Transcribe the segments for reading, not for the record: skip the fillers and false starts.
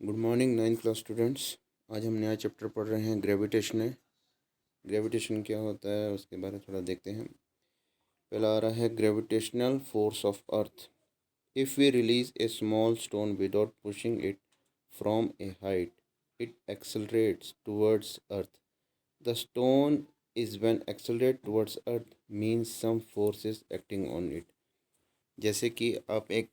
Good morning 9th class students. आज हम नया चैप्टर पढ़ रहे हैं ग्रेविटेशन क्या होता है उसके बारे में थोड़ा देखते हैं। पहला आ रहा है gravitational force of earth. If we release a small stone without pushing it from a height it accelerates towards earth. The stone is when accelerate towards earth means some force is acting on it. जैसे कि आप एक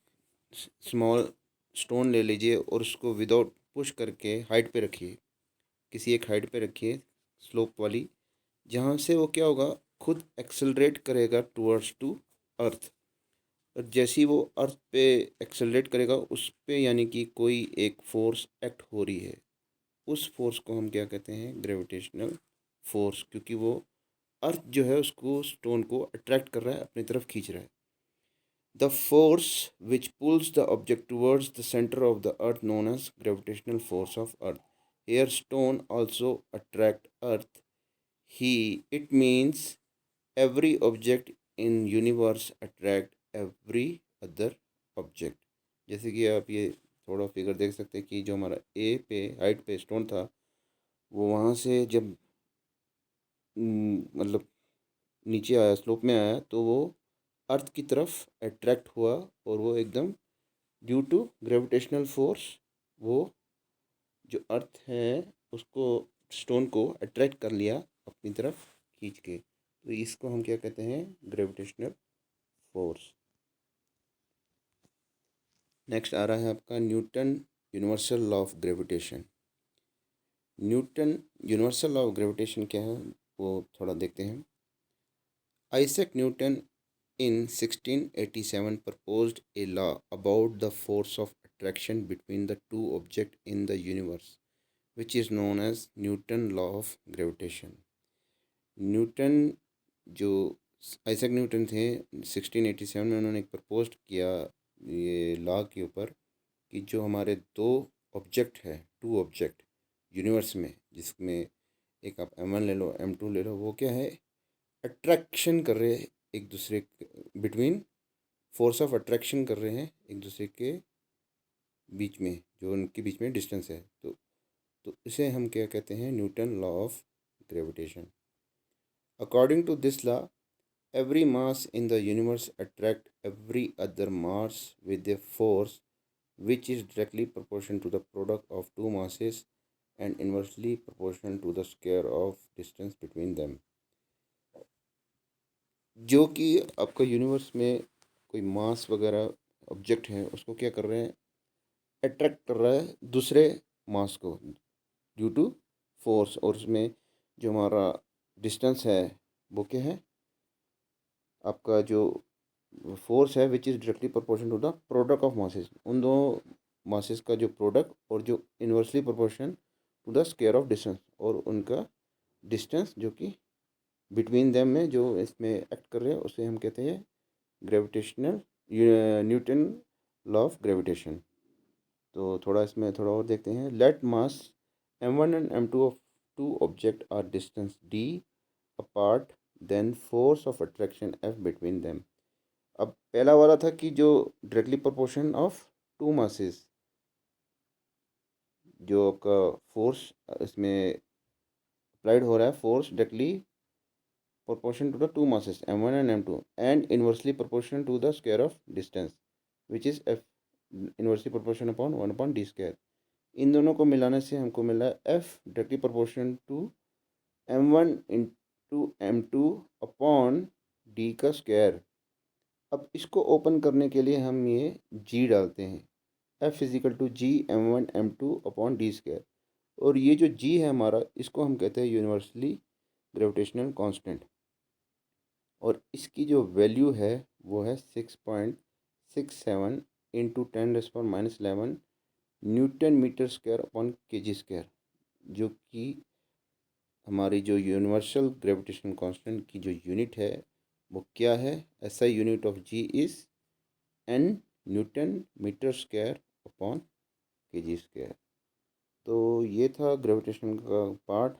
small stone ले लीजिए और उसको without push करके height पे रखिए, किसी एक हाइट पे रखिए स्लोप वाली, जहाँ से वो क्या होगा, खुद एक्सेलरेट करेगा टुवर्ड्स टू अर्थ। और जैसे ही वो अर्थ पे एक्सेलरेट करेगा उस पे यानी कि कोई एक फोर्स एक्ट हो रही है, उस फोर्स को हम क्या कहते हैं, ग्रेविटेशनल फोर्स। क्योंकि वो अर्थ जो है उसको, स्टोन को अट्रैक्ट कर रहा है, अपनी तरफ खींच रहा है। The force which pulls the object towards the center of the earth known as gravitational force of earth. Here stone also attract earth. It means every object in universe attract every other object. जैसे कि आप ये थोड़ा figure देख सकते हैं कि जो हमारा ए पे हाइट पे स्टोन था, वो वहाँ से जब मतलब नीचे आया, स्लोप में आया, तो वो अर्थ की तरफ अट्रैक्ट हुआ और वो एकदम ड्यू टू ग्रेविटेशनल फोर्स, वो जो अर्थ है उसको, स्टोन को अट्रैक्ट कर लिया अपनी तरफ खींच के। तो इसको हम क्या कहते हैं, ग्रेविटेशनल फोर्स। नेक्स्ट आ रहा है आपका Newton universal law of gravitation. Newton universal law of gravitation क्या है वो थोड़ा देखते हैं। Isaac Newton in 1687 proposed a law about the force of attraction between the two objects in the universe, which is known as Newton law of gravitation. Newton जो Isaac Newton थे, 1687 में उन्होंने एक प्रपोज किया ये लॉ के ऊपर कि जो हमारे दो ऑब्जेक्ट है, टू ऑब्जेक्ट यूनिवर्स में, जिसमें एक आप M1 ले लो, M2 ले लो, वो क्या है, अट्रैक्शन कर रहे हैं एक दूसरे बिटवीन, फोर्स ऑफ अट्रैक्शन कर रहे हैं एक दूसरे के बीच में, जो उनके बीच में डिस्टेंस है। तो इसे हम क्या कहते हैं, Newton law of gravitation. According to this law every mass in the universe attract every other mass with a force which is directly proportional to the product of two masses and inversely proportional to the square of distance between them। जो कि आपका universe में कोई मास वगैरह object है, उसको क्या कर रहे हैं, अट्रैक्ट कर रहा है दूसरे मास को ड्यू टू फोर्स। और उसमें जो हमारा डिस्टेंस है वो क्या है, आपका जो फोर्स है which is directly proportional to the product of masses, उन दो मासेस का जो प्रोडक्ट, और जो inversely proportion to the square of distance, और उनका डिस्टेंस जो कि बिटवीन देम में जो इसमें एक्ट कर रहे हैं, उसे हम कहते हैं gravitational, Newton law of gravitation. तो थोड़ा इसमें थोड़ा और देखते हैं। Let mass M1 and M2 of two object are distance d apart, then force of attraction F between them. अब पहला वाला था कि जो directly proportion of two masses, जो आपका फोर्स इसमें अप्लाइड हो रहा है, force directly proportion to the two masses M1 and M2 and inversely proportional to the square of distance which is F inversely proportional upon 1 upon d square। इन दोनों को मिलाने से हमको मिला F directly proportional to M1 into M2 upon d का square. अब इसको ओपन करने के लिए हम ये g डालते हैं, F फिजिकल to G M1 M2 upon D square. और ये जो g है हमारा, इसको हम कहते हैं यूनिवर्सली ग्रेविटेशनल कांस्टेंट, और इसकी जो वैल्यू है वो है 6.67 into 10⁻⁻11 newton metre square upon kg square, जो कि हमारी जो यूनिवर्सल ग्रेविटेशनल कांस्टेंट की जो यूनिट है वो क्या है, SI unit of G is n newton metre square upon kg square. तो ये था ग्रेविटेशन का पार्ट।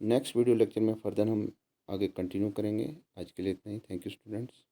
नेक्स्ट वीडियो लेक्चर में फर्दर हम आगे कंटिन्यू करेंगे। आज के लिए इतना ही। Thank you students.